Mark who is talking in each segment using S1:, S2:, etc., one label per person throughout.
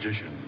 S1: magician.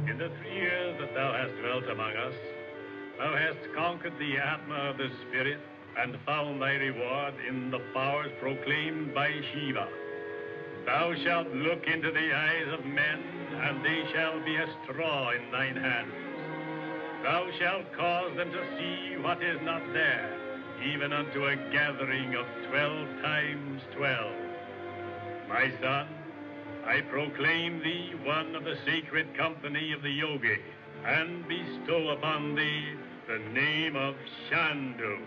S2: In the 3 years that thou hast dwelt among us, thou hast conquered the atma of the spirit and found thy reward in the powers proclaimed by Shiva. Thou shalt look into the eyes of men, and they shall be a straw in thine hands. Thou shalt cause them to see what is not there, even unto a gathering of 12 times 12. My son, I proclaim thee one of the sacred company of the yogi, and bestow upon thee the name of Chandu.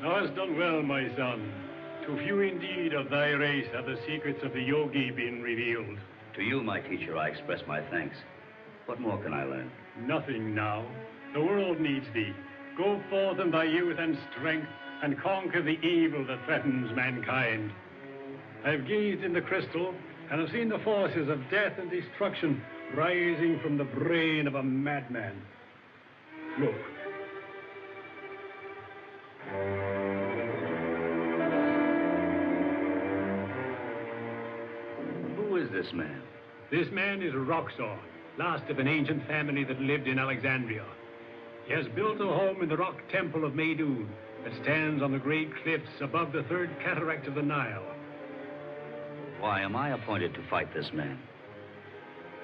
S2: Thou hast done well, my son. To few indeed of thy race have the secrets of the yogi been revealed.
S3: To you, my teacher, I express my thanks. What more can I learn?
S2: Nothing now. The world needs thee. Go forth in thy youth and strength and conquer the evil that threatens mankind. I've gazed in the crystal and have seen the forces of death and destruction rising from the brain of a madman. Look.
S3: Who is this man?
S2: This man is Roxor, last of an ancient family that lived in Alexandria. He has built a home in the rock temple of Meidun that stands on the great cliffs above the third cataract of the Nile.
S3: Why am I appointed to fight this man?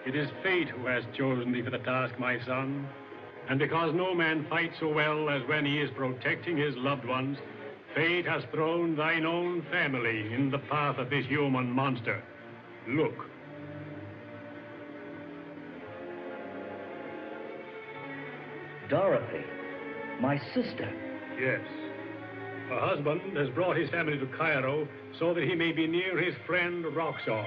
S2: It is fate who has chosen thee for the task, my son. And because no man fights so well as when he is protecting his loved ones, fate has thrown thine own family in the path of this human monster. Look.
S3: Dorothy, my sister.
S2: Yes. Her husband has brought his family to Cairo so that he may be near his friend Roxor.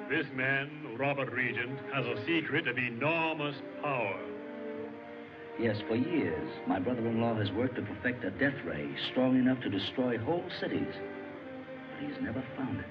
S2: This man, Robert Regent, has a secret of enormous power.
S3: Yes, for years, my brother-in-law has worked to perfect a death ray strong enough to destroy whole cities. But he's never found it.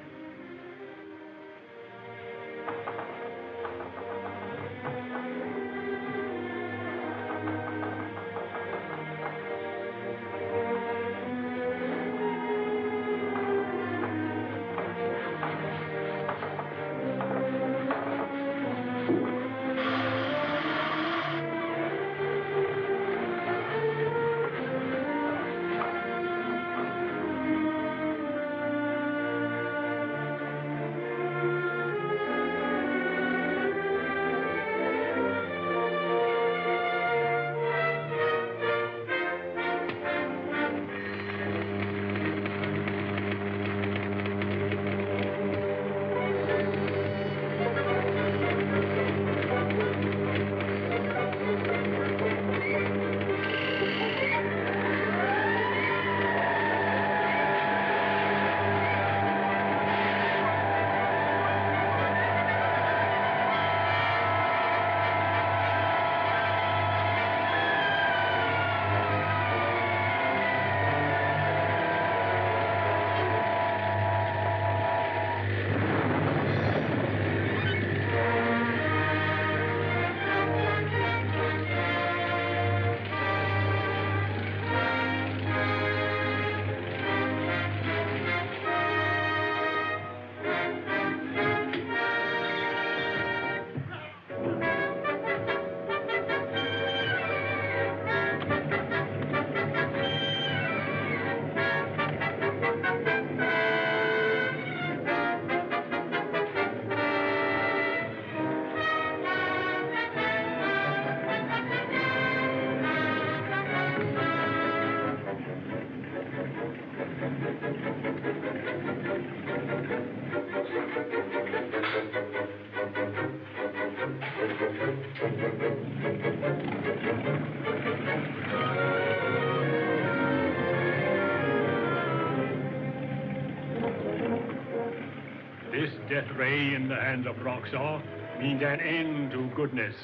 S2: This death ray in the hand of Roxor means an end to goodness,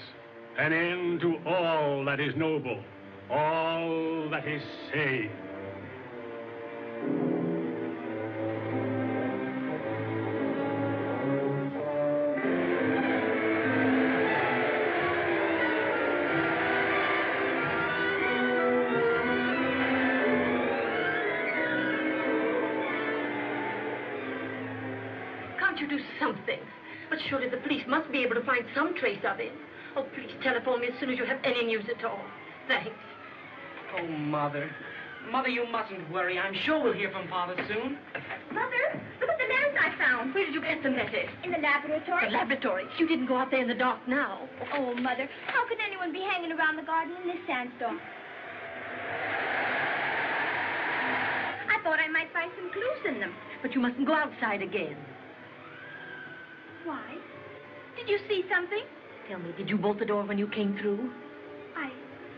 S2: an end to all that is noble, all that is sane.
S1: you do something. But surely the police must be able to find some trace of him. Oh, please telephone me as soon as you have any news at all. Thanks.
S4: Oh, Mother. Mother, you mustn't worry. I'm sure we'll hear from Father soon.
S5: Mother, look at the letters I found.
S1: Where did you get the letters?
S5: In the laboratory.
S1: The laboratory. You didn't go out there in the dark now.
S5: Oh, Mother, how can anyone be hanging around the garden in this sandstorm? I thought I might find some clues in them.
S1: But you mustn't go outside again.
S5: Why? Did you see something?
S1: Tell me, did you bolt the door when you came through?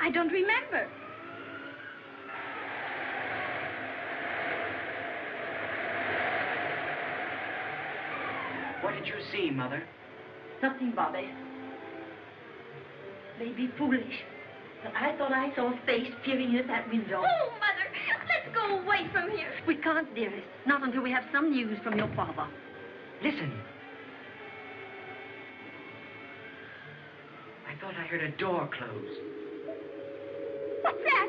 S5: I don't remember.
S4: What did you see, Mother?
S1: Nothing, Bobby. Maybe foolish. But I thought I saw a face peering in at that window.
S5: Oh, Mother, let's go away from here.
S1: We can't, dearest. Not until we have some news from your father.
S4: Listen. I thought I heard a door close.
S5: What's that?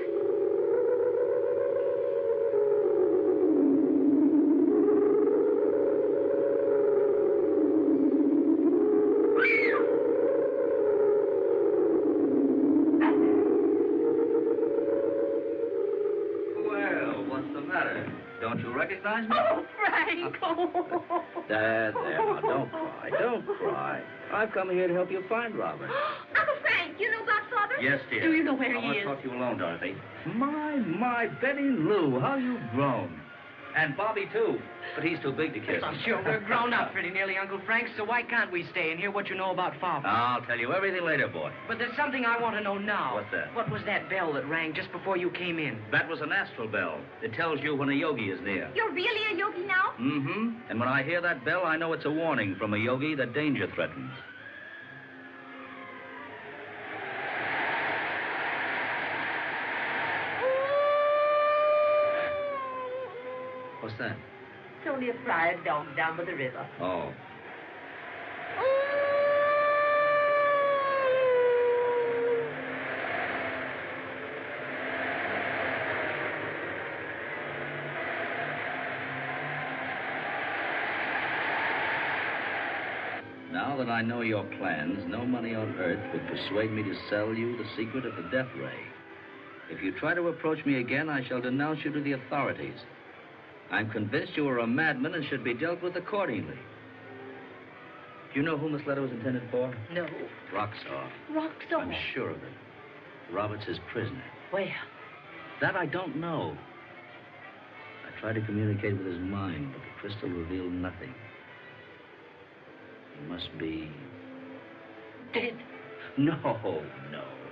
S3: Well, what's the matter? Don't you recognize me?
S1: Oh, Frank!
S3: There, now, don't cry. Don't cry. I've come here to help you find Robert.
S5: Uncle Frank, you know Godfather?
S3: Yes, dear.
S1: Do you know where
S3: I
S1: he
S3: want
S1: is?
S3: to talk to you alone, Dorothy. My, Betty Lou, how you've grown. And Bobby, too. But he's too big to kiss.
S4: I'm sure we're grown up pretty nearly, Uncle Frank, so why can't we stay and hear what you know about Father?
S3: I'll tell you everything later, boy.
S4: But there's something I want to know now.
S3: What's that?
S4: What was that bell that rang just before you came in?
S3: That was an astral bell. It tells you when a yogi is near.
S5: You're really a yogi now?
S3: Mm-hmm. And when I hear that bell, I know it's a warning from a yogi that danger threatens. What's that?
S1: It's only a friar dog down by the river.
S3: Oh. Now that I know your plans, no money on earth would persuade me to sell you the secret of the death ray. If you try to approach me again, I shall denounce you to the authorities. I'm convinced you are a madman and should be dealt with accordingly. Do you know whom this letter was intended for?
S1: No.
S3: Roxor.
S1: Roxor?
S3: I'm sure of it. Robert's his prisoner.
S1: Where?
S3: That I don't know. I tried to communicate with his mind, but the crystal revealed nothing. He must be...
S1: Dead?
S3: No.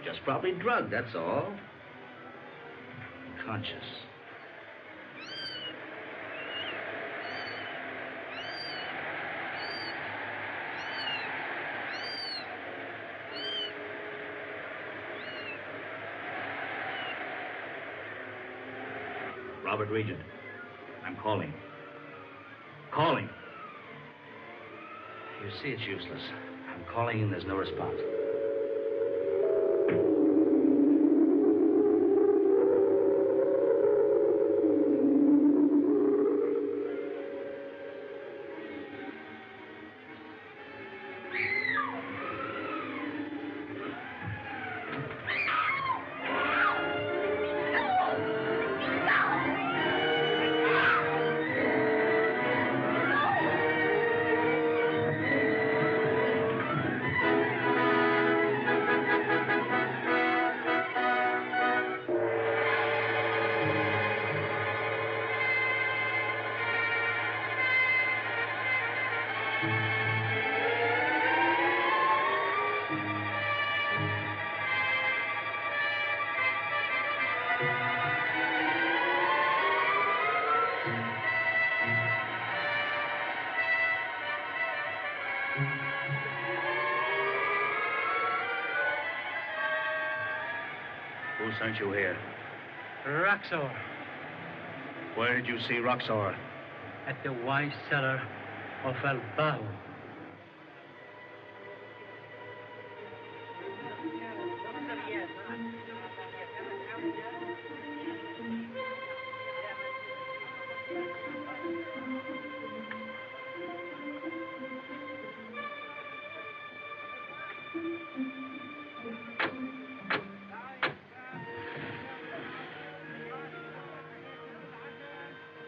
S3: Just probably drugged, that's all. Unconscious. Robert Regent. I'm calling. Calling. You see, it's useless. I'm calling and there's no response. Who sent you here?
S6: Roxor,
S3: Where did you see Roxor?
S6: at the wine cellar of El Bajo.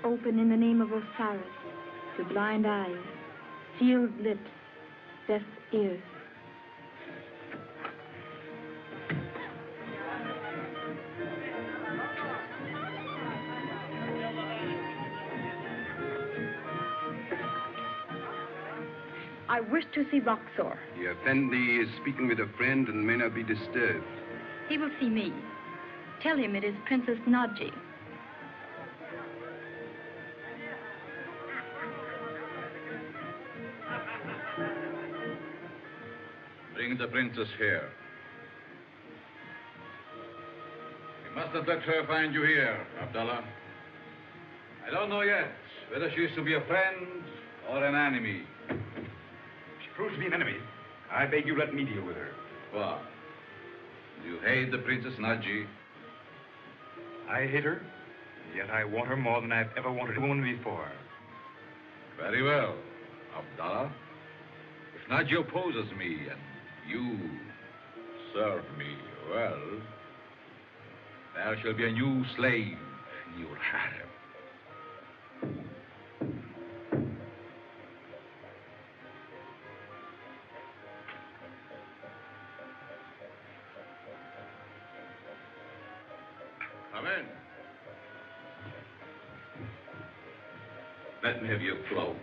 S7: Open in the name of Osiris, the blind eyes, sealed lips, deaf ears. I wish to see Roxor.
S8: The Effendi is speaking with a friend and may not be disturbed.
S7: He will see me. Tell him it is Princess Naji.
S3: Bring the princess here. You must not let her find you here, Abdallah. I don't know yet whether she is to be a friend or an enemy.
S8: If she proves to be an enemy, I beg you let me deal with her.
S3: What? Do you hate the Princess Naji?
S8: I hate her, yet I want her more than I've ever wanted a woman before.
S3: Very well, Abdallah. If Naji opposes me and you serve me well, there shall be a new slave in your harem. Come in. Let me have your cloak.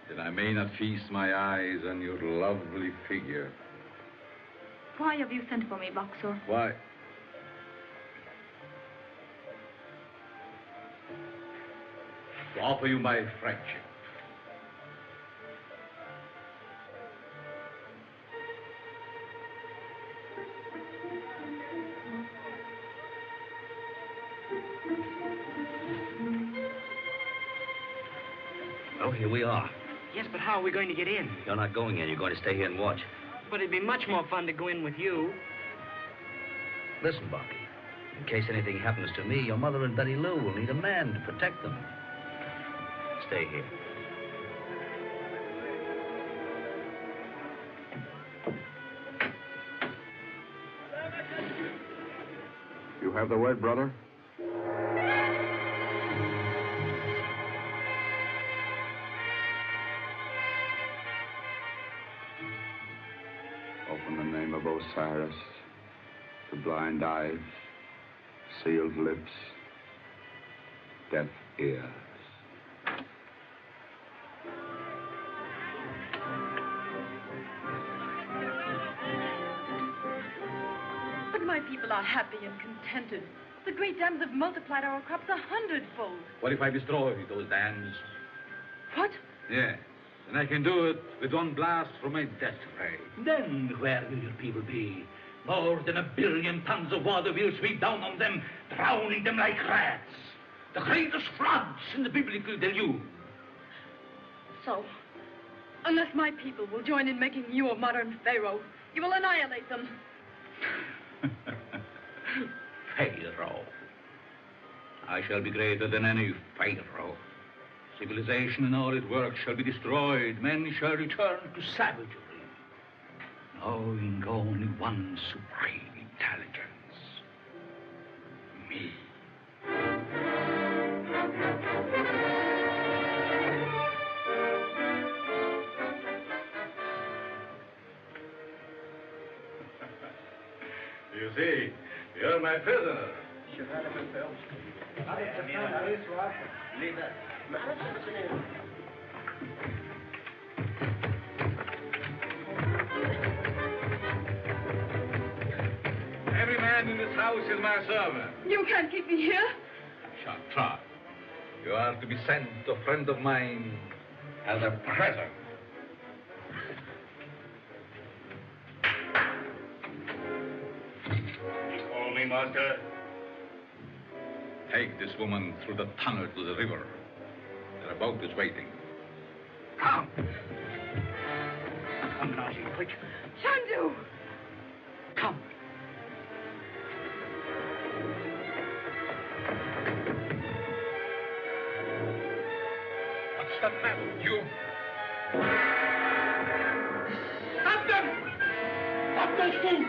S3: That I may not feast my eyes on your lovely figure.
S7: Why have you sent for me, Roxor?
S3: Why? To offer you my friendship.
S6: Oh, here we are.
S4: Yes, but how are we going to get in?
S6: You're not going in. You're going to stay here and watch.
S4: But it'd be much more fun to go in with you.
S6: Listen, Bobby. In case anything happens to me, your mother and Betty Lou will need a man to protect them. Stay here.
S8: You have the word, brother? Open the name of Osiris, the blind eyes, sealed lips, deaf ears.
S1: But my people are happy and contented. The great dams have multiplied our crops 100-fold.
S3: What if I destroy those dams?
S1: What?
S3: Yes. And I can do it with one blast from my death ray.
S9: Then where will your people be? More than 1 billion tons of water will sweep down on them, drowning them like rats. The greatest floods in the biblical deluge.
S1: So, unless my people will join in making you a modern pharaoh, you will annihilate them.
S3: Pharaoh. I shall be greater than any pharaoh. Civilization and all its works shall be destroyed. Men shall return to savagery, knowing only one supreme intelligence. Me. You see, you're my prisoner. Every man in this house is my servant.
S1: You can't keep me here.
S3: Shall try. You are to be sent to a friend of mine as a present.
S2: Call me, master.
S3: Take this woman through the tunnel to the river. Their boat is waiting. Come!
S9: Come, Naji, quick.
S1: Chandu!
S9: Come. the map, you. Stop them! Stop those fools!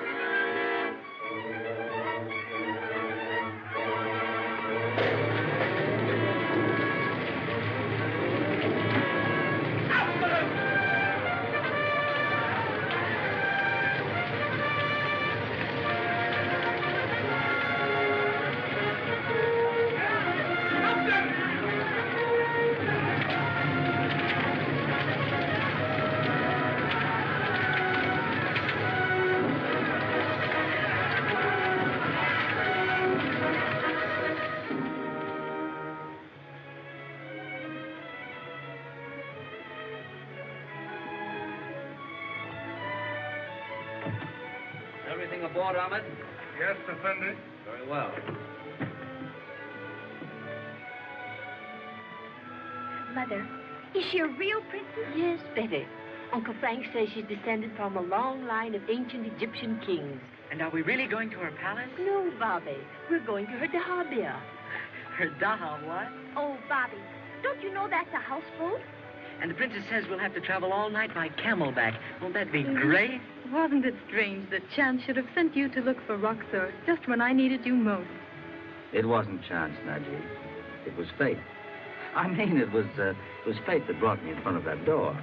S3: Everything aboard, Ahmed?
S8: Yes, Effendi.
S3: Very well.
S5: Mother, is she a real princess?
S1: Yes, Betty. Uncle Frank says she's descended from a long line of ancient Egyptian kings.
S4: And are we really going to her palace?
S1: No, Bobby. We're going to her dahabeah.
S4: Her daha, what?
S5: Oh, Bobby, don't you know that's a houseboat?
S4: And the princess says we'll have to travel all night by camelback. Won't that be great?
S7: Wasn't it strange that chance should have sent you to look for Roxor just when I needed you most?
S3: It wasn't chance, Najee. It was fate. I mean, it was fate that brought me in front of that door.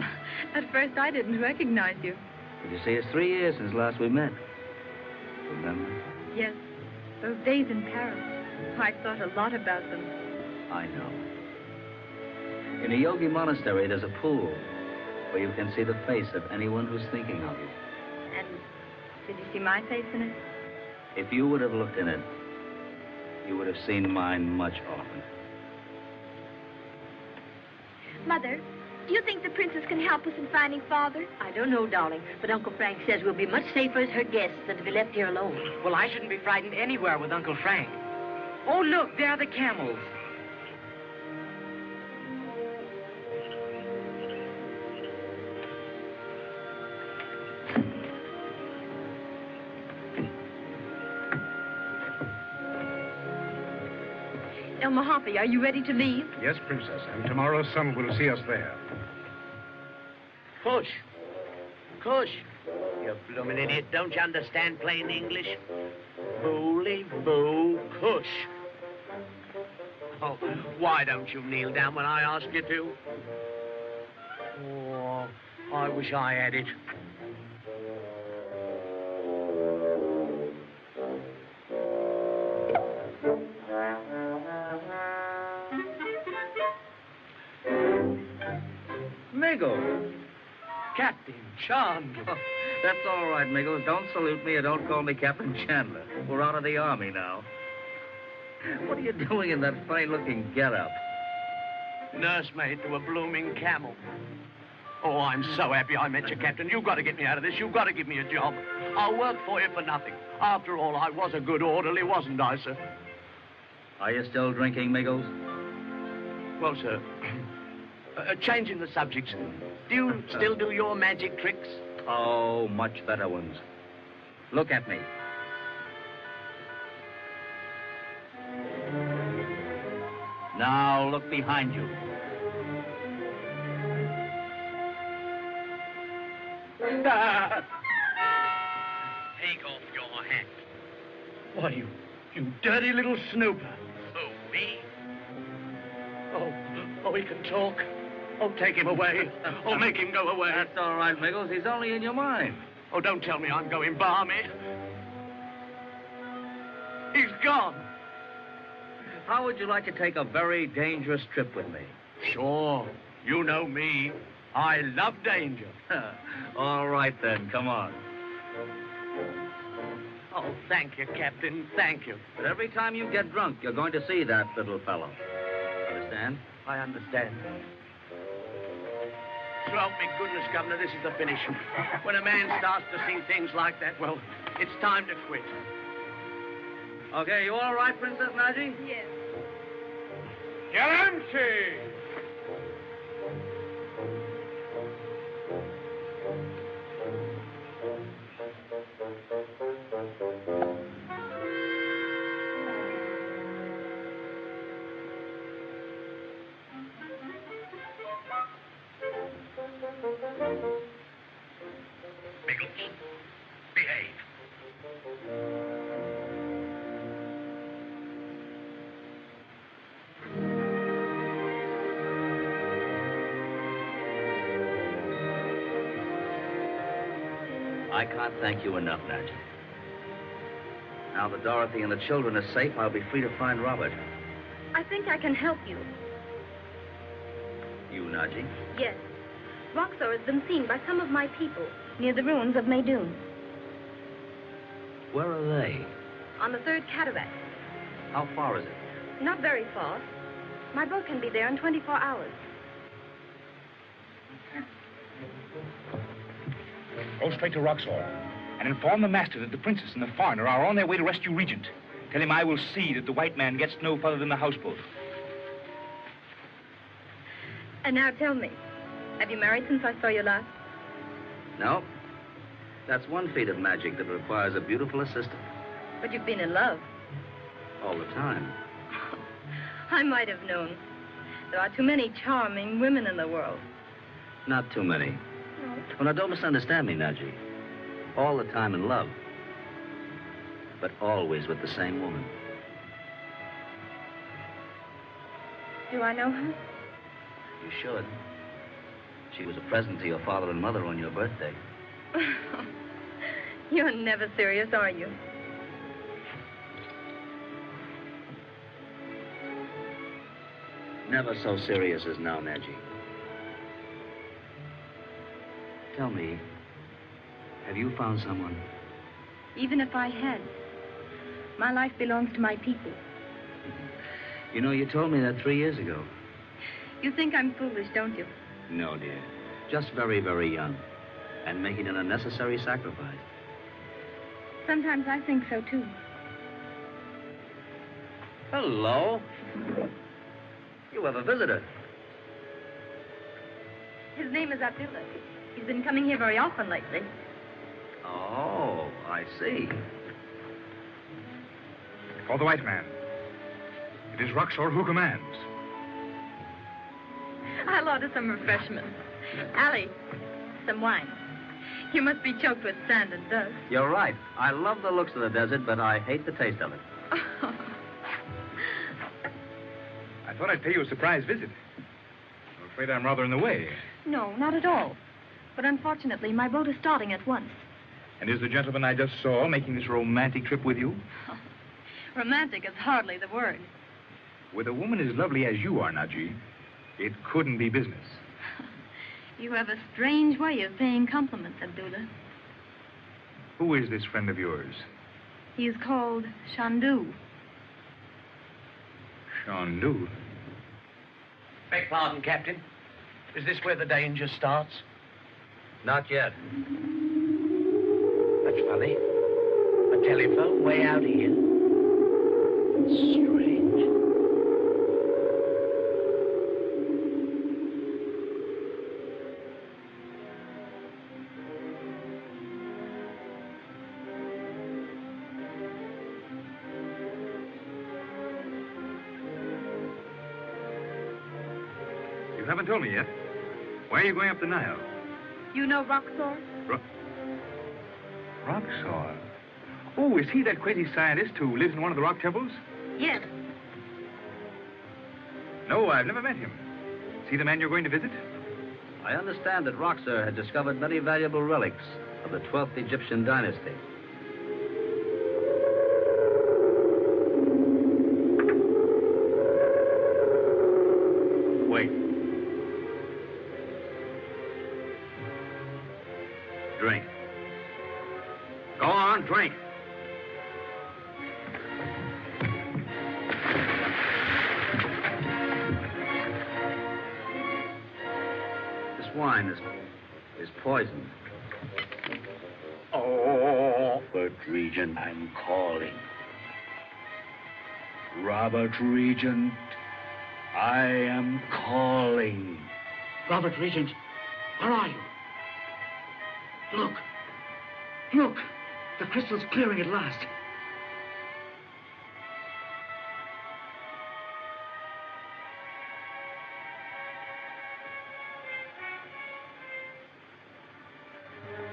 S7: At first, I didn't recognize you.
S3: But you see, it's 3 years since last we met. Remember?
S7: Yes, those days in Paris. I've thought a lot about them.
S3: I know. In a yogi monastery, there's a pool where you can see the face of anyone who's thinking of you.
S7: And did you see my face in it?
S3: If you would have looked in it, you would have seen mine much oftener.
S5: Mother, do you think the princess can help us in finding Father?
S1: I don't know, darling, but Uncle Frank says we'll be much safer as her guests than to be left here alone.
S4: Well, I shouldn't be frightened anywhere with Uncle Frank. Oh, look, there are the camels.
S7: El Mahafi, are you ready to leave?
S8: Yes, Princess, and tomorrow's sun will see us there.
S10: Kush. Kush. You bloomin' idiot. Don't you understand plain English? Booly boo Kush. Oh, why don't you kneel down when I ask you to? Oh, I wish I had it.
S3: Miggles!
S4: Captain Chandu.
S3: Oh, that's all right, Miggles. Don't salute me or don't call me Captain Chandler. We're out of the army now. What are you doing in that fine-looking getup?
S10: Nursemaid to a blooming camel. Oh, I'm so happy I met you, Captain. You've got to get me out of this. You've got to give me a job. I'll work for you for nothing. After all, I was a good orderly, wasn't I, sir?
S3: Are you still drinking, Miggles?
S10: Well, sir, changing the subjects, do you still do your magic tricks?
S3: Oh, much better ones. Look at me. Now look behind you.
S10: Take off your hat.
S9: Why, you dirty little snooper.
S10: Who, me?
S9: Oh, he can talk. Oh, take him away. Oh, make him go away.
S3: That's all right, Miggles. He's only in your mind.
S10: Oh, don't tell me I'm going balmy. He's gone.
S3: How would you like to take a very dangerous trip with me?
S10: Sure. You know me. I love danger.
S3: All right, then. Come on.
S10: Oh, thank you, Captain. Thank you.
S3: But every time you get drunk, you're going to see that little fellow. Understand?
S10: I understand. So help me goodness, Governor, this is the finish. When a man starts to see things like that, well, it's time to quit.
S3: Okay, you all right, Princess Najee?
S7: Yes.
S9: Galamsey! Biggles. Behave.
S3: I can't thank you enough, Nadji. Now that Dorothy and the children are safe, I'll be free to find Robert.
S1: I think I can help you.
S3: You, Nadji?
S1: Yes. Roxor has been seen by some of my people near the ruins of Maydoun.
S3: Where are they?
S1: On the third cataract.
S3: How far is it?
S1: Not very far. My boat can be there in 24 hours.
S11: Go straight to Roxor and inform the master that the princess and the foreigner are on their way to rescue Regent. Tell him I will see that the white man gets no further than the houseboat.
S1: And now tell me, have you married since I saw you last?
S3: No. That's one feat of magic that requires a beautiful assistant.
S1: But you've been in love.
S3: All the time.
S1: I might have known. There are too many charming women in the world.
S3: Not too many.
S1: No.
S3: Well, now, don't misunderstand me, Nadji. All the time in love. But always with the same woman.
S1: Do I know her?
S3: You should. She was a present to your father and mother on your birthday.
S1: You're never serious, are you?
S3: Never so serious as now, Nadji. Tell me, have you found someone?
S1: Even if I had, my life belongs to my people.
S3: You know, you told me that 3 years ago.
S1: You think I'm foolish, don't you?
S3: No, dear. Just very, very young. And making an unnecessary sacrifice.
S1: Sometimes I think so, too.
S3: Hello. You have a visitor.
S1: His name is Abdullah. He's been coming here very often lately.
S3: Oh, I see.
S11: For the white man. It is Roxor who commands.
S1: I'll order some refreshments. Ali, some wine. You must be choked with sand and dust.
S3: You're right. I love the looks of the desert, but I hate the taste of it.
S11: I thought I'd pay you a surprise visit. I'm afraid I'm rather in the way.
S1: No, not at all. But unfortunately, my boat is starting at once.
S11: And is the gentleman I just saw making this romantic trip with you?
S1: Romantic is hardly the word.
S11: With a woman as lovely as you are, Nadji, it couldn't be business.
S1: You have a strange way of paying compliments, Abdullah.
S11: Who is this friend of yours?
S1: He is called Chandu.
S11: Chandu?
S10: Beg pardon, Captain. Is this where the danger starts?
S3: Not yet.
S10: That's funny. A telephone way out here. Strange.
S11: You haven't told me yet. Why are you going up the Nile?
S1: You know Roxor?
S11: Roxor? Oh, is he that crazy scientist who lives in one of the rock temples?
S1: Yes.
S11: No, I've never met him. Is he the man you're going to visit?
S3: I understand that Roxor had discovered many valuable relics of the 12th Egyptian dynasty. Wait. Drink. Go on, drink. This wine is poisoned.
S10: Oh, Robert Regent, I'm calling. Robert Regent, I am calling.
S9: Robert Regent, where are you? Look. Look. The crystal's clearing at last.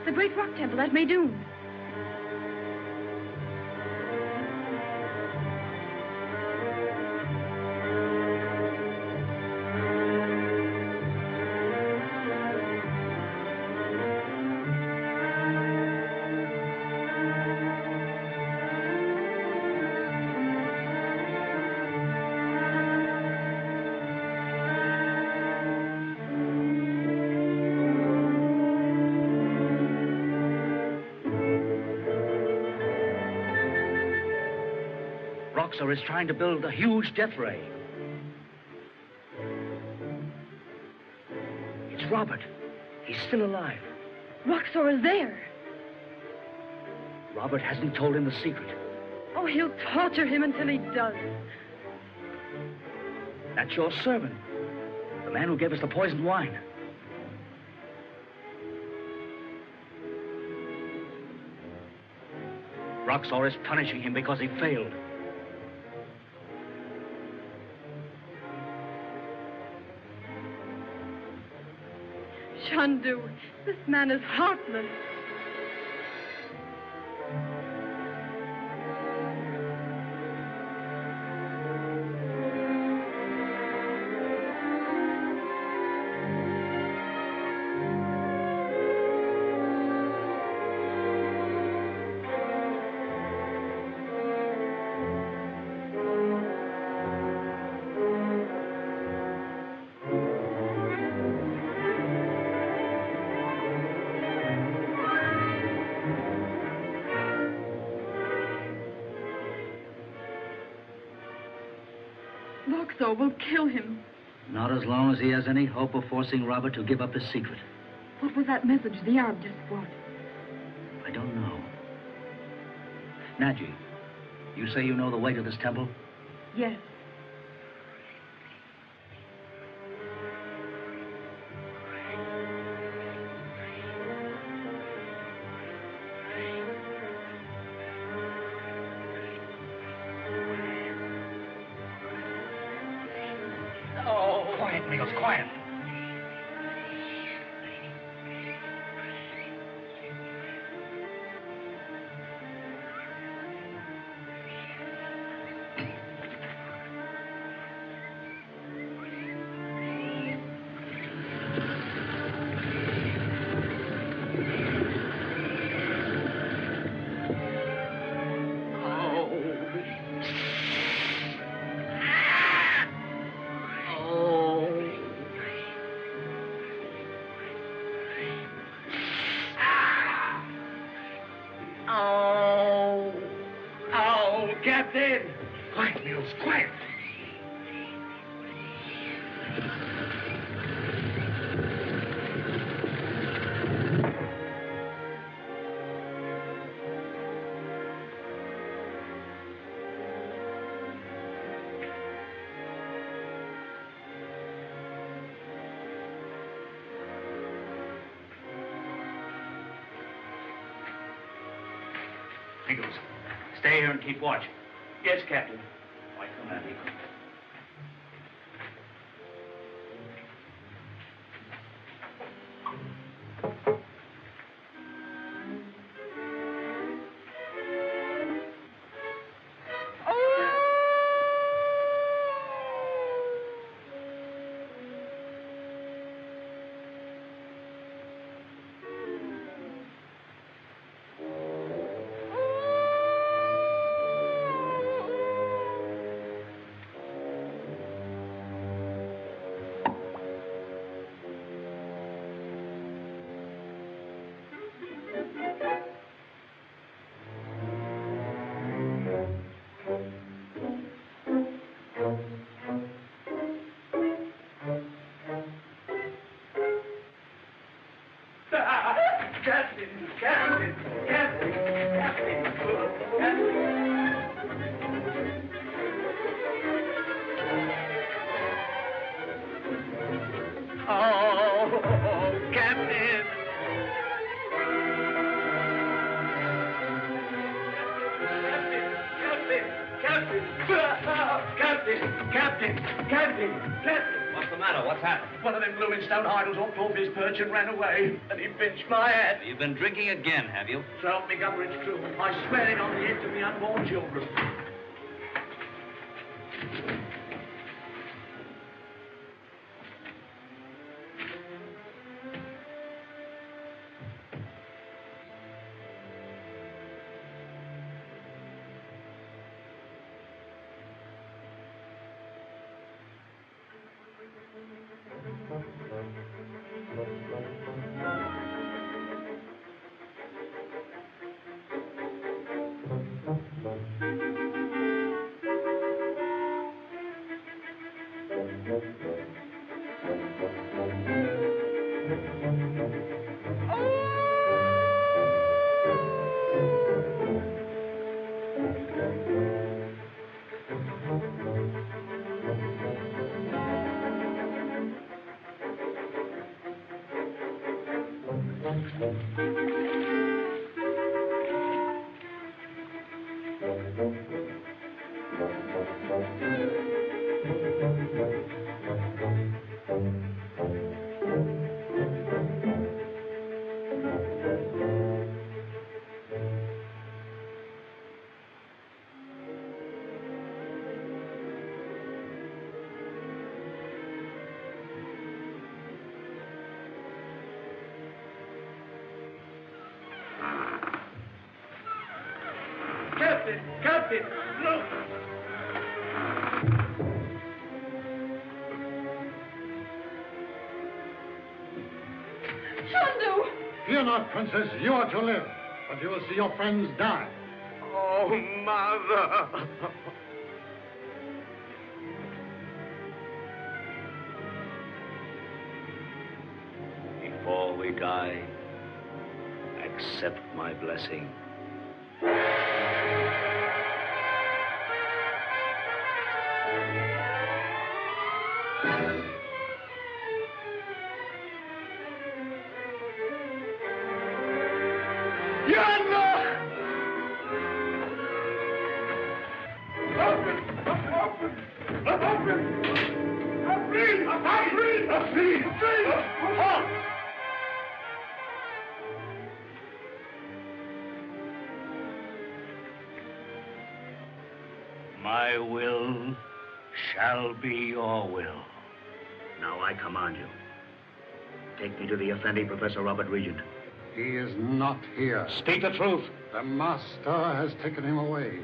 S7: The great rock temple at Maydoun.
S6: Roxor is trying to build a huge death ray. It's Robert. He's still alive.
S7: Roxor is there.
S6: Robert hasn't told him the secret.
S7: Oh, he'll torture him until he does.
S6: That's your servant. The man who gave us the poisoned wine. Roxor is punishing him because he failed.
S7: Chandu, this man is heartless. Roxor will kill him.
S6: Not as long as he has any hope of forcing Robert to give up his secret.
S7: What was that message the Arab just brought?
S6: I don't know. Naji, you say you know the way to this temple?
S7: Yes.
S11: Quiet, Nichols, quiet.
S10: Captain!
S11: Quiet, Nichols, quiet. Nichols, stay here and keep watch.
S10: Yes, Captain.
S11: Why, come on, Nichols.
S10: Captain! Captain! Captain!
S6: What's the matter? What's happened?
S10: One of them blooming stone idols hopped off his perch and ran away. And he pinched my head.
S6: You've been drinking again, have you?
S10: So help me, Governor, it's true. I swear it on the heads of me unborn children. Captain! Captain! Look!
S5: Chandu!
S12: Fear not, Princess. You are to live, but you will see your friends die.
S10: Oh, Mother!
S6: Before we die, accept my blessing. My will shall be your will. Now I command you. Take me to the Effendi, Professor Robert Regent.
S12: He is not here.
S6: Speak the truth.
S12: The master has taken him away.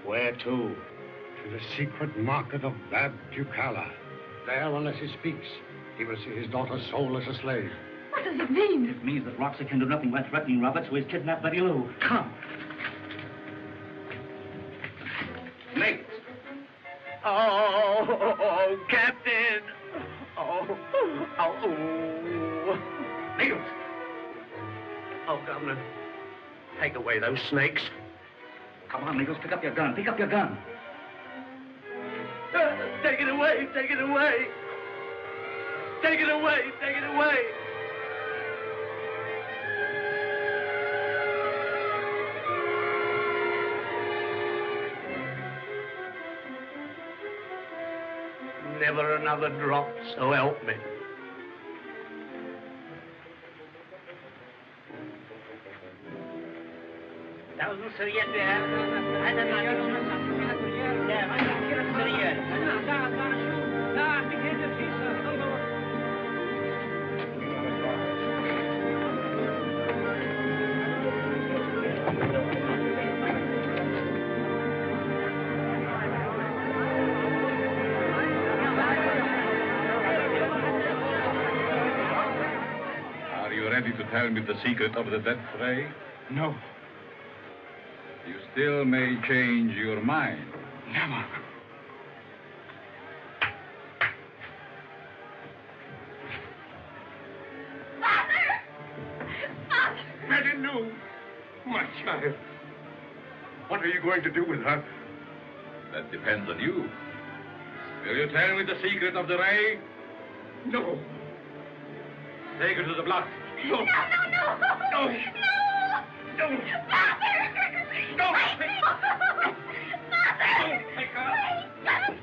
S6: Where to?
S12: To the secret market of Bab Ducala. There, unless he speaks, he will see his daughter sold as a slave.
S5: What does it mean?
S6: It means that Roxy can do nothing but threatening Robert, so he's kidnapped Betty Lou. Come. Mate.
S10: Oh, Captain! Oh.
S6: Nichols.
S10: Oh, Governor, take away those snakes.
S6: Come on, Nichols, pick up your gun. Pick up your gun.
S10: Take it away, take it away. Take it away, take it away. Never another drop, so help me.
S8: Are you ready to tell me the secret of the death ray?
S11: No.
S8: You still may change your mind.
S11: Never.
S10: Betty Lou, my child. What are you going to do with her?
S8: That depends on you. Will you tell me the secret of the ray?
S10: No.
S8: Take her to the block.
S10: No.
S5: No.
S10: No. No.
S5: Father!
S10: No.
S5: Mother!
S10: Don't take her.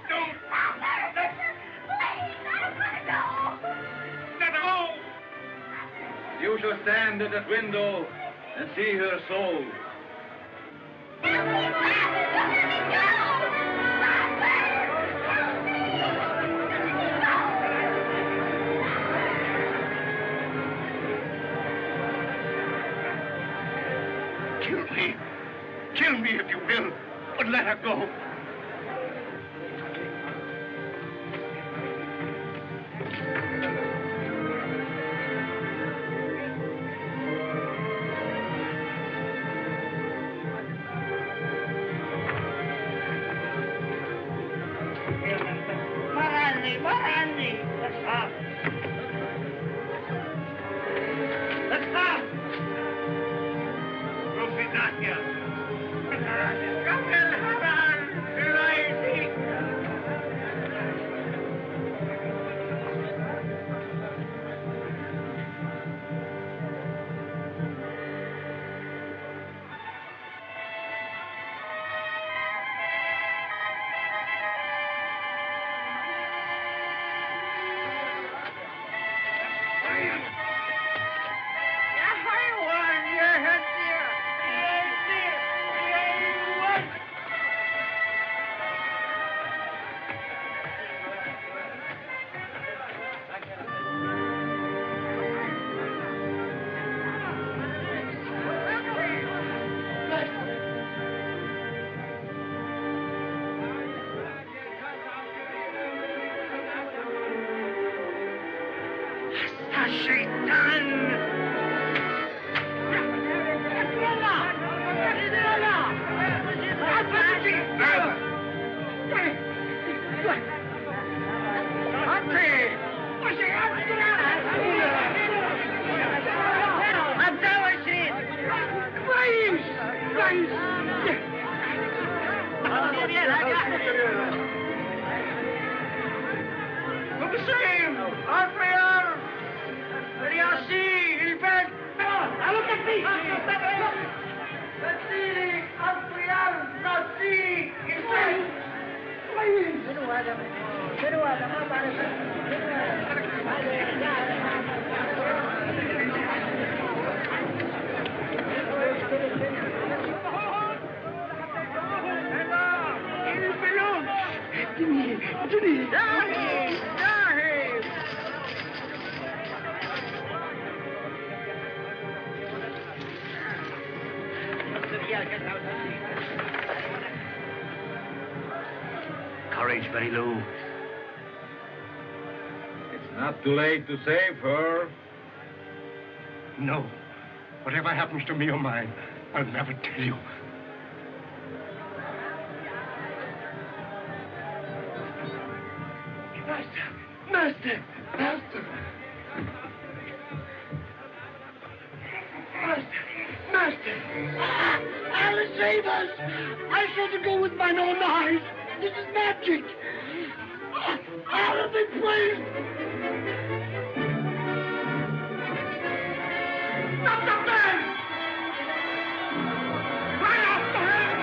S5: Don't! Father!
S13: You shall stand at that window and see her soul.
S9: Kill me if you will, but let her go.
S10: Marani! Let's stop! Let's stop! Rufinacchia!
S9: Courage, Betty Lou.
S13: It's not too late to save her.
S12: No. Whatever happens to me or mine, I'll never tell you.
S10: Master! Alice, save us! I saw to go with mine own eyes. This is magic. Alice, please! Stop the man! Right after him!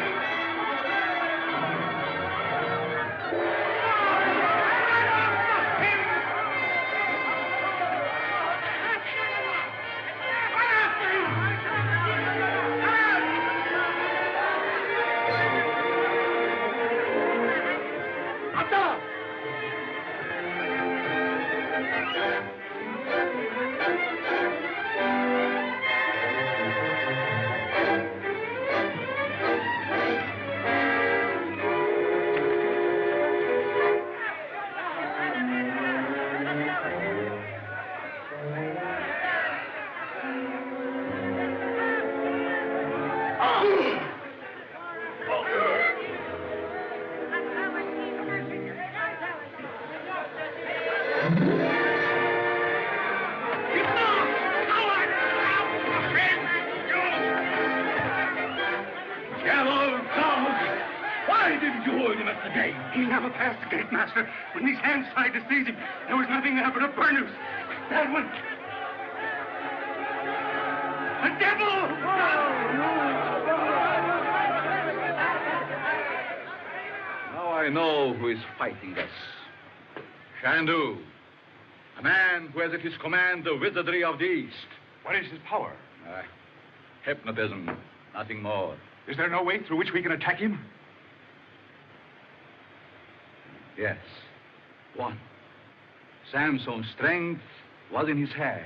S12: He never passed the gate, Master. When these hands tried to seize him, there was nothing there but a burnous. That one. The devil!
S8: Now I know who is fighting us. Chandu, a man who has at his command the wizardry of the East.
S11: What is his power?
S8: Hypnotism, nothing more.
S11: Is there no way through which we can attack him?
S8: Yes. One. Samson's strength was in his hair.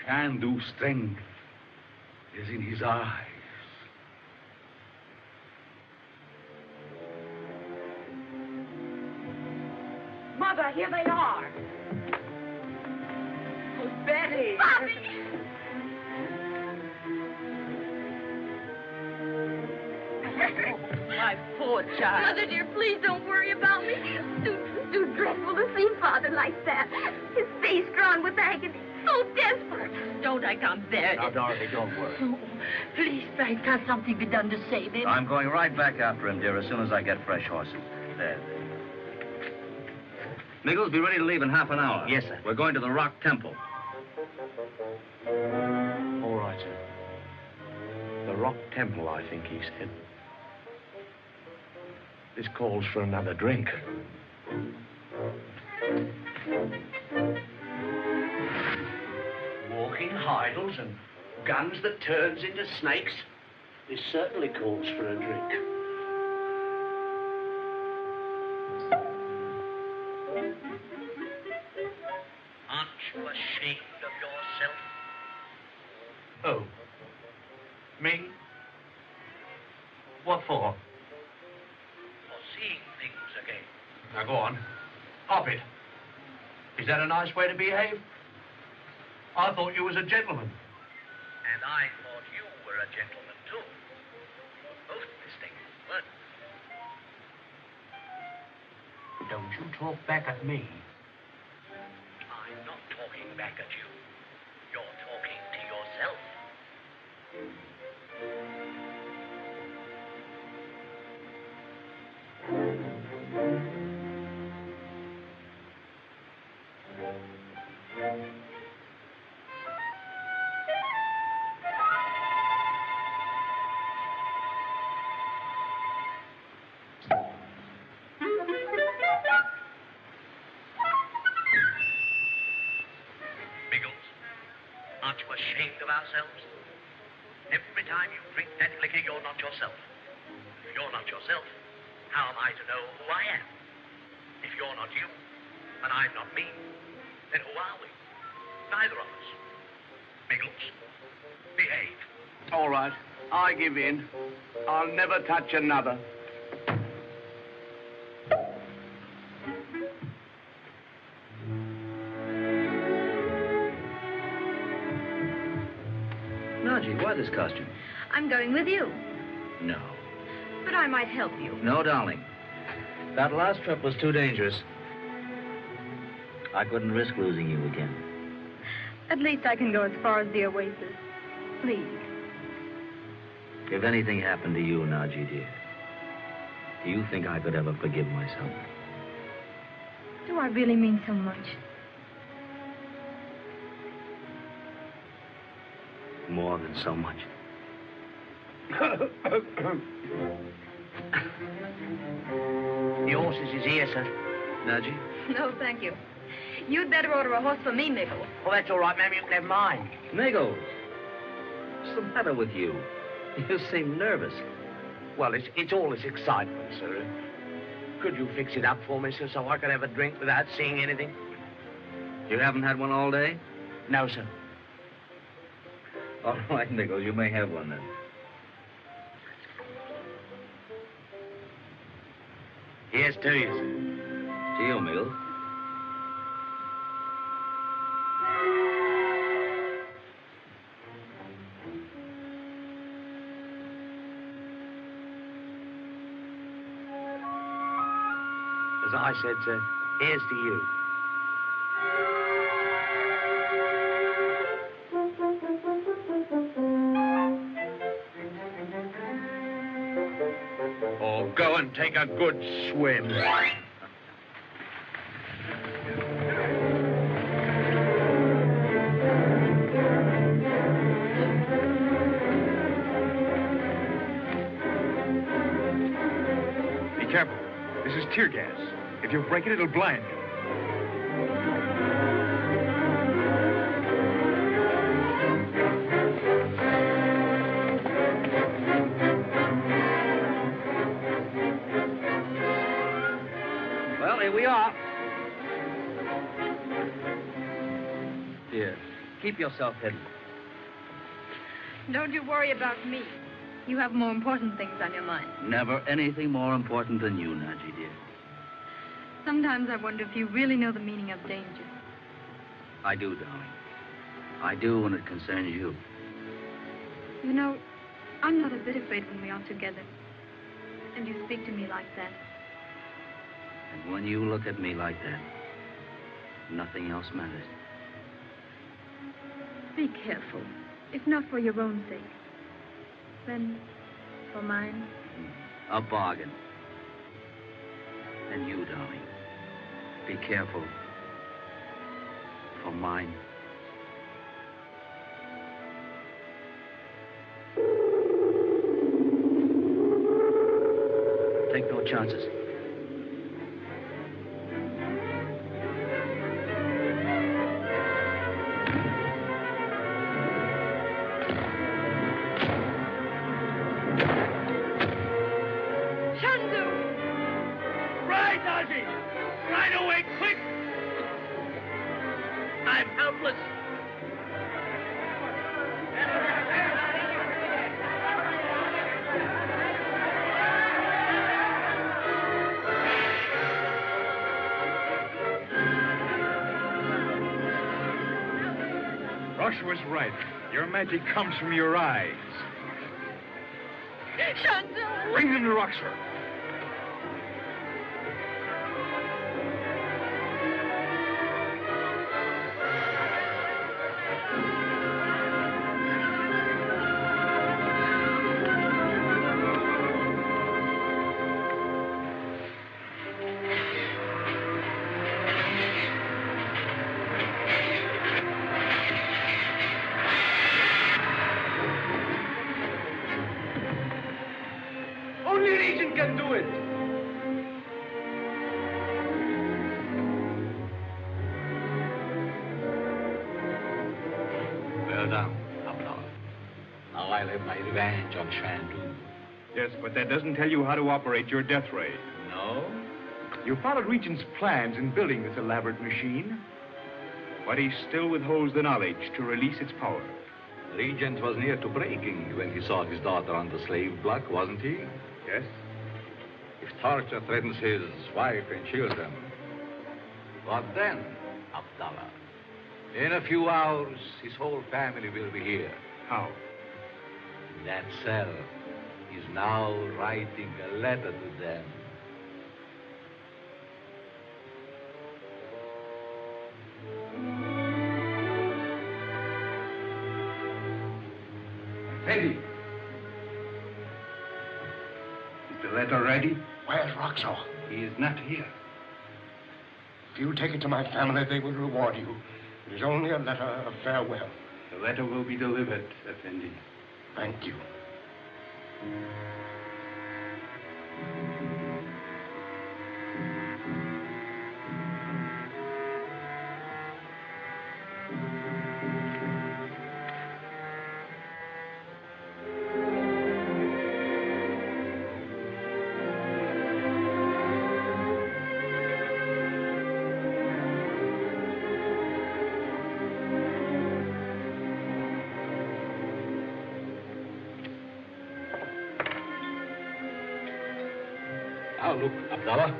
S8: Chandu's strength is in his eyes.
S1: Mother, here they are. Oh, Betty.
S5: Bobby!
S1: My poor child.
S5: Mother, dear, please don't worry about me. It's too dreadful to see Father like that. His face drawn with agony. So desperate.
S1: Don't I come there?
S6: Now, Dorothy, don't worry.
S1: Oh, please, Frank, can't something be done to save him?
S6: I'm going right back after him, dear, as soon as I get fresh horses. There. Nichols, be ready to leave in half an hour.
S10: Yes, sir.
S6: We're going to the Rock Temple.
S10: All right, sir. The Rock Temple, I think he said. This calls for another drink. Walking idols and guns that turns into snakes. This certainly calls for a drink. Aren't you ashamed of yourself? Oh. Me? What for? For seeing things again. Now go on. Hop it. Is that a nice way to behave? I thought you was a gentleman. And I thought you were a gentleman, too. Both mistaken, weren't you? Don't you talk back at me. I'm not talking back at you. You're talking to yourself. Aren't you ashamed of ourselves? Every time you drink that liquor, you're not yourself. If you're not yourself, how am I to know who I am? If you're not you, and I'm not me, then who are we? Neither of us. Biggles, behave. All right, I give in. I'll never touch another.
S6: Naji, why this costume?
S7: I'm going with you,
S6: No.
S7: but I might help you.
S6: No, darling. That last trip was too dangerous. I couldn't risk losing you again.
S7: At least I can go as far as the oasis. Please.
S6: If anything happened to you, Naji, dear, do you think I could ever forgive myself?
S7: Do I really mean so much?
S6: More than so much.
S10: The horses is here, sir.
S6: Naji?
S7: No, thank you. You'd better order a horse for me, Nichols.
S10: Oh, that's all right, ma'am. You can have mine.
S6: Nichols, what's the matter with you? You seem nervous.
S10: Well, it's all this excitement, sir. Could you fix it up for me, sir, so I could have a drink without seeing anything?
S6: You haven't had one all day?
S10: No, sir.
S6: All right, Nichols, you may have one then.
S10: Here's to you, sir.
S6: To you, Nichols.
S10: As I said, sir, here's to you. Oh, go and take a good swim.
S11: Be careful. This is tear gas. If you break it, it'll blind you.
S6: Here we are. Dear, keep yourself hidden.
S7: Don't you worry about me. You have more important things on your mind.
S3: Never anything more important than you, Naji, dear.
S7: Sometimes I wonder if you really know the meaning of danger.
S3: I do, darling. I do when it concerns you.
S7: You know, I'm not a bit afraid when we are together. And you speak to me like that.
S3: And when you look at me like that, nothing else matters.
S7: Be careful. If not for your own sake, then for mine.
S3: A bargain. And you, darling, be careful for mine. Take no chances.
S1: Chandu!
S10: Right, Ozzy! Right away, quick! I'm helpless.
S11: Rush was right. Your magic comes from your eyes.
S1: Chandu!
S11: Bring them to Roxford.
S10: Only Regent can do it.
S9: Well done, Abdallah. Now I'll have my revenge on Chandu.
S11: Yes, but that doesn't tell you how to operate your death ray.
S9: No?
S11: You followed Regent's plans in building this elaborate machine, but he still withholds the knowledge to release its power.
S9: Regent was near to breaking when he saw his daughter on the slave block, wasn't he?
S11: Yes?
S9: If torture threatens his wife and children, what then, Abdallah? In a few hours, his whole family will be here.
S11: How?
S9: That cell is now writing a letter to them.
S12: Eddie.
S8: Is the letter ready?
S12: Where's Roxor?
S8: He is not here.
S12: If you take it to my family, they will reward you. It is only a letter of farewell.
S8: The letter will be delivered, Effendi.
S12: Thank you.
S9: Now look, Abdallah.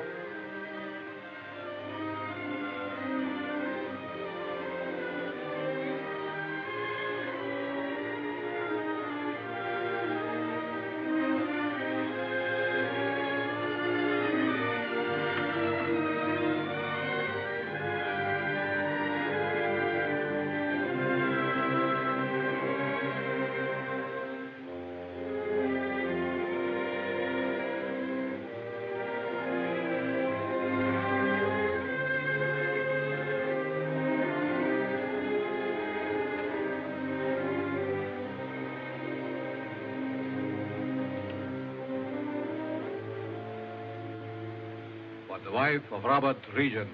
S9: For the wife of Robert Regent.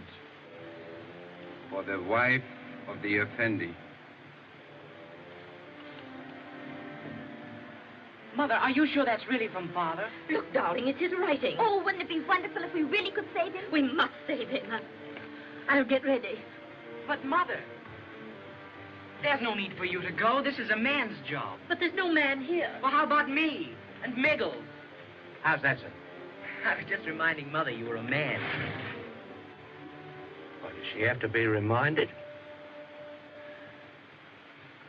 S8: For the wife of the Effendi.
S4: Mother, are you sure that's really from Father?
S1: Look, darling, it's his writing.
S5: Oh, wouldn't it be wonderful if we really could save him?
S1: We must save him. I'll get ready.
S4: But, Mother, there's no need for you to go. This is a man's job.
S1: But there's no man here.
S4: Well, how about me and Miggles?
S6: How's that, sir?
S4: I was just reminding Mother you were a man.
S6: Why does she have to be reminded?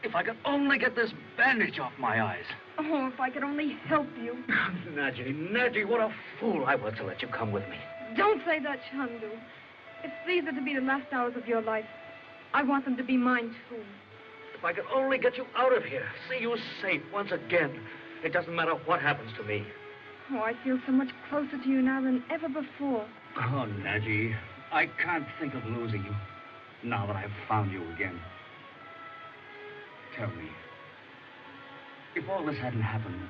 S6: If I could only get this bandage off my eyes.
S7: Oh, if I could only help you.
S6: Nadji, what a fool I was to let you come with me.
S7: Don't say that, Chandu. If these are to be the last hours of your life, I want them to be mine, too.
S6: If I could only get you out of here, see you safe once again. It doesn't matter what happens to me.
S7: Oh, I feel so much closer to you now than ever before.
S6: Oh, Nadji, I can't think of losing you now that I've found you again. Tell me, if all this hadn't happened,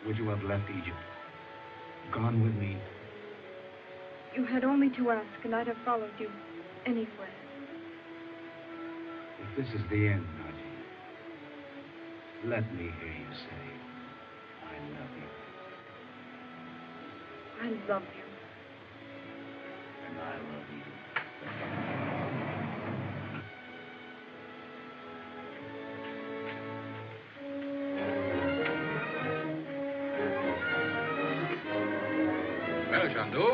S6: would you have left Egypt? Gone with me?
S7: You had only to ask, and I'd have followed you anywhere.
S6: If this is the end, Nadji, let me hear you say, I love you.
S7: I love you.
S6: And I love you.
S13: Well, Chandu,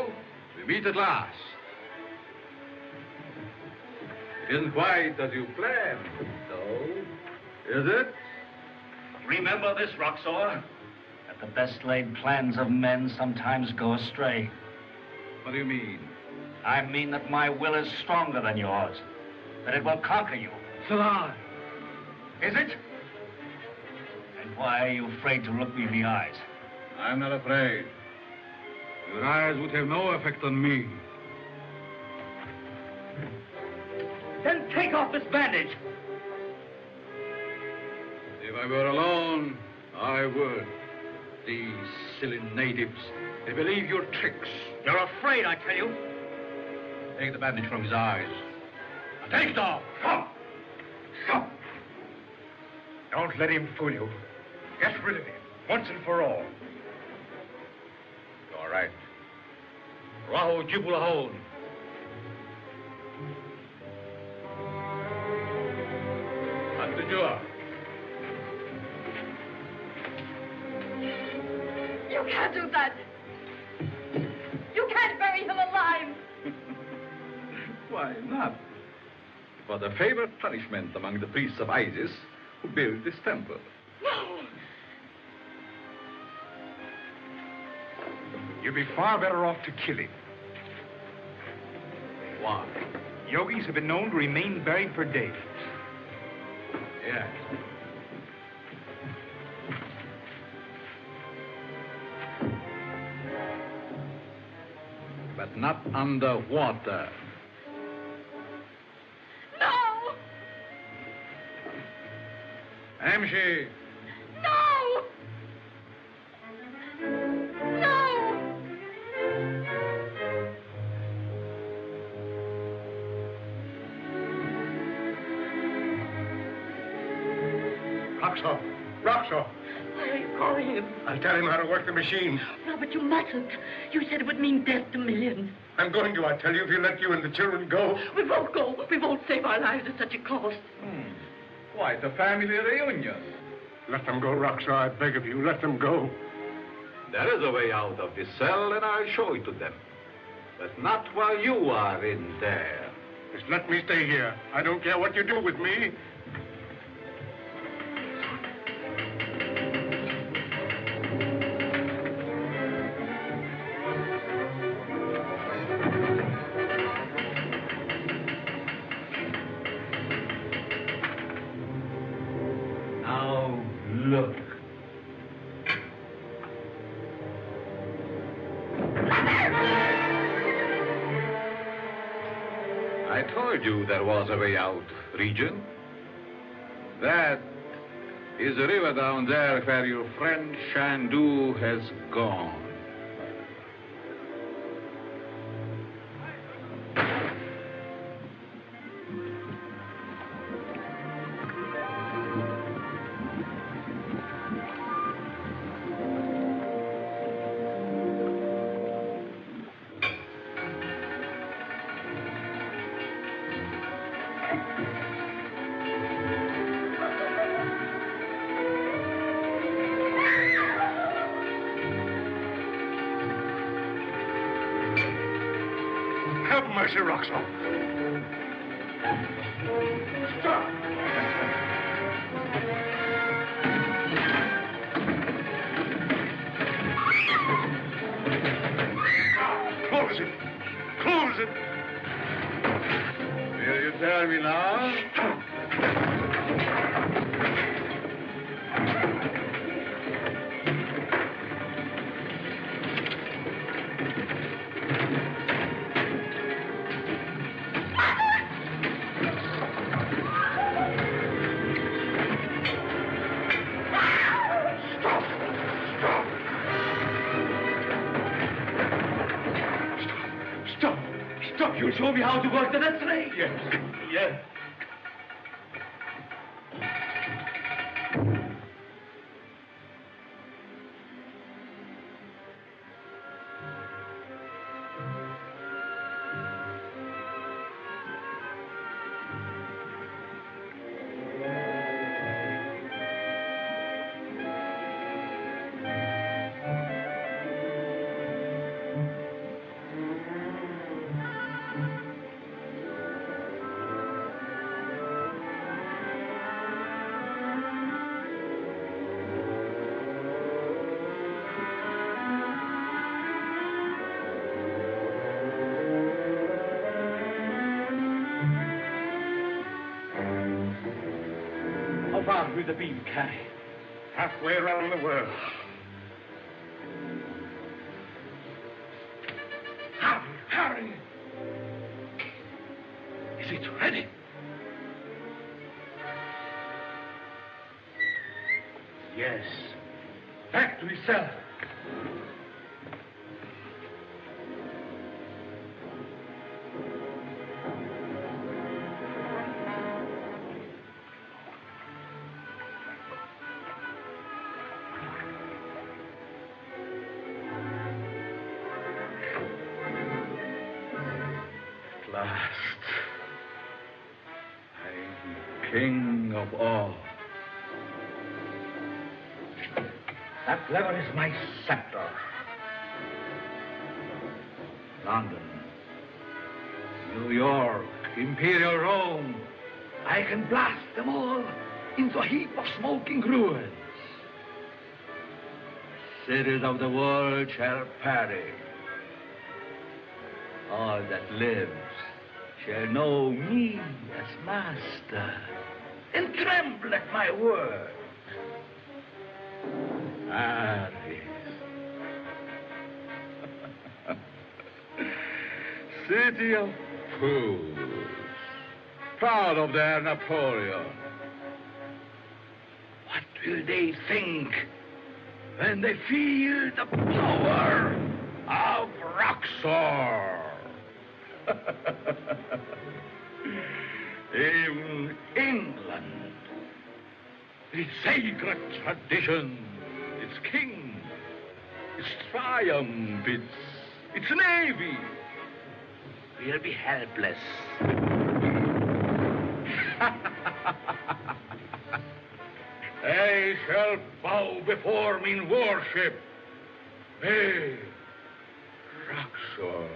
S13: we meet at last. It isn't quite as you planned, though, is it?
S6: Remember this, Roxor, that the best laid plans of men sometimes go astray.
S13: What do you mean?
S6: I mean that my will is stronger than yours, that it will conquer you.
S13: It's a lie.
S6: Is it? And why are you afraid to look me in the eyes?
S13: I'm not afraid. Your eyes would have no effect on me.
S6: Then take off this bandage.
S13: If I were alone, I would. These silly natives, they believe your tricks.
S6: You're afraid, I tell you.
S13: Take the bandage from his eyes. Now take it off. Come. Come.
S11: Don't let him fool you. Get rid of him, once and for all.
S13: All right. Rahu Jibulahon. Antajua.
S1: You can't do that. You can't bury him alive.
S13: Why not? It was a favorite punishment among the priests of Isis who built this temple.
S1: No.
S11: You'd be far better off to kill him.
S13: Why?
S11: Yogis have been known to remain buried for days.
S13: Yes. But not underwater.
S1: No.
S13: Amshi.
S1: No. No.
S12: Roxo! Roxo!
S1: Why are you calling him?
S12: I'll tell him how to work the machine.
S1: Robert, you mustn't. You said it would mean death to millions.
S12: I'm going to, I tell you, if you let you and the children go.
S1: We won't go. We won't save our lives at such a cost.
S13: Quite a family reunion.
S12: Let them go, Roxo. I beg of you, let them go.
S13: There is a way out of this cell, and I'll show it to them. But not while you are in there.
S12: Just let me stay here. I don't care what you do with me.
S6: Now, look.
S13: I told you there was a way out, Regent. That is the river down there where your friend Chandu has gone.
S12: mercy, Roxor. Stop! Close it! Close it!
S13: Will you tell me now?
S9: Stop! You'll show me how to work the next ray. Yes. How far will the beam carry?
S12: Halfway around the world.
S9: Harry! Is it ready? Yes. Back to his cell.
S13: At last, I'm king of all.
S9: That lever is my scepter.
S13: London, New York, Imperial Rome.
S9: I can blast them all into a heap of smoking ruins.
S13: Cities of the world shall perish. All that lives shall know me as master
S9: And tremble at my word.
S13: Paris. City of fools, proud of their Napoleon.
S9: What will they think when they feel the power of Roxor?
S13: In England, its sacred tradition, its king, its triumph, its navy,
S9: We'll be helpless.
S13: they shall bow before me in worship. Me, Roxor.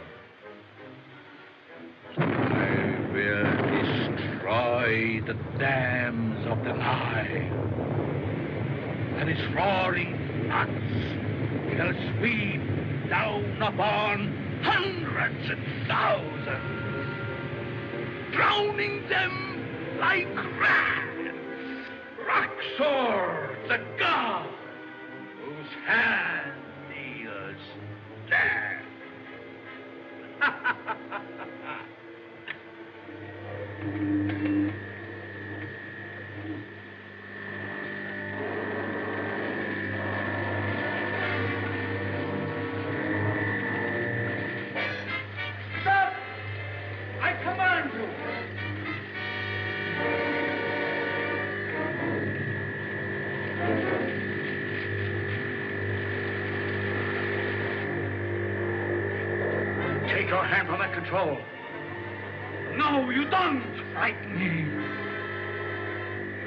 S13: I will destroy the dams of the Nile, and its roaring floods shall sweep down upon hundreds and thousands, drowning them like rats. Roxor, the god, whose hand deals death.
S9: Stop! I command you!
S12: Take your hand from that control.
S9: No, you don't frighten me.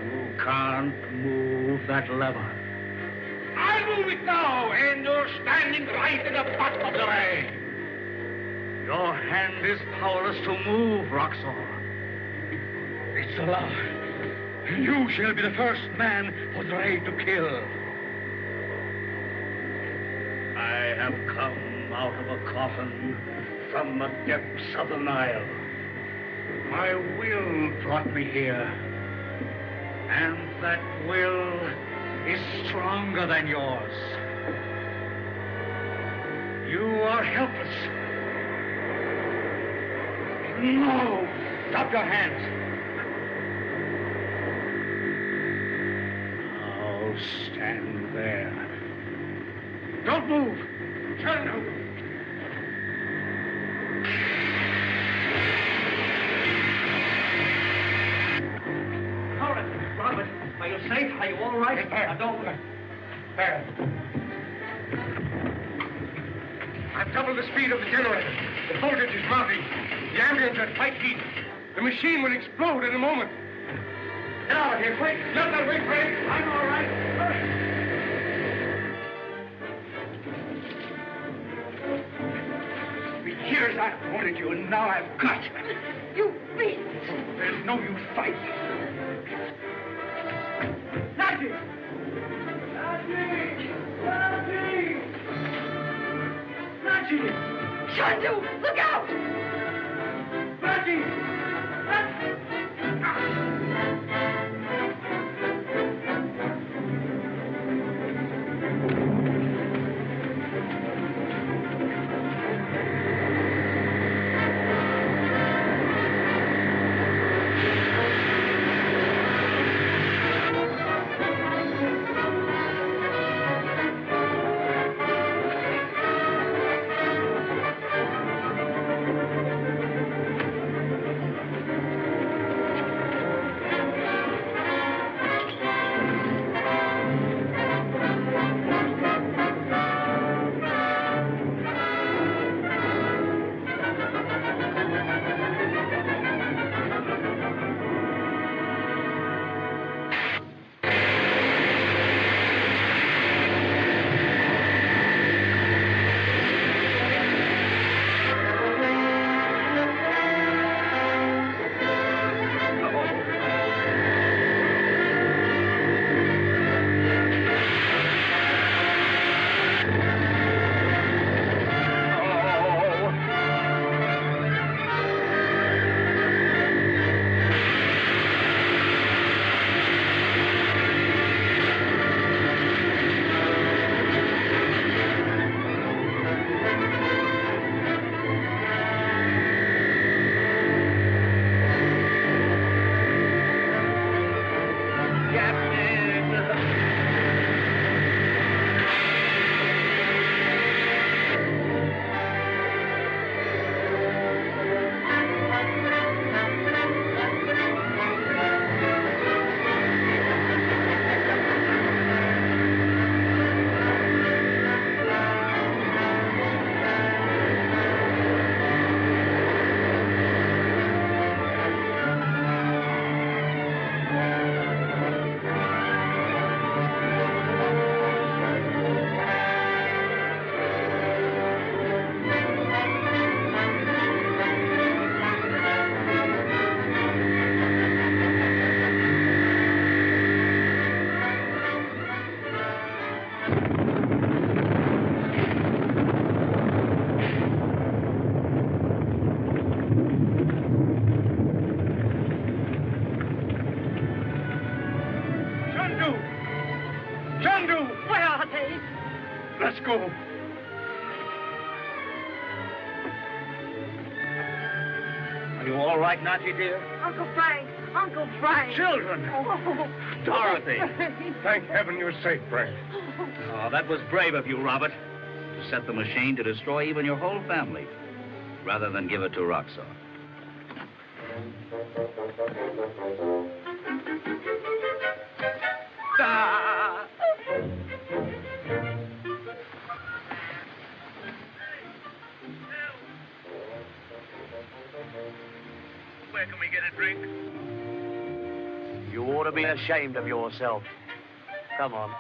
S12: You can't move that lever.
S9: I'll move it now, and you're standing right in the bottom of the ray. Your hand is powerless to move, Roxor. It's the law. You shall be the first man for the raid to kill. I have come out of a coffin from the depths of the Nile. My will brought me here. And that will is stronger than yours. You are helpless. No! Stop your hands. Now stand there. Don't move. Chandu.
S4: Robert, are you safe? Are you all right?
S12: There.
S4: Don't.
S12: There. I've doubled the speed of the generator. The voltage is mounting. The ambulance at tight heat. The machine will explode in a moment. Get out of here, quick! Not that way, Frank! I'm all right. Hurry!
S9: For years I've wanted you, and now I've got you.
S5: You beast!
S9: There's no use fighting.
S4: Najee! Najee! Najee! Najee!
S5: Chandu, look out!
S4: Najee!
S12: Let's go.
S9: Are you all right, Najee, dear?
S5: Uncle Frank. Uncle Frank.
S9: Children.
S5: Oh.
S9: Dorothy.
S12: Thank heaven you're safe, Brett.
S3: Oh, that was brave of you, Robert. To set the machine to destroy even your whole family, rather than give it to Roxor.
S10: Ah! Where can we get a drink? You ought to be ashamed of yourself. Come on.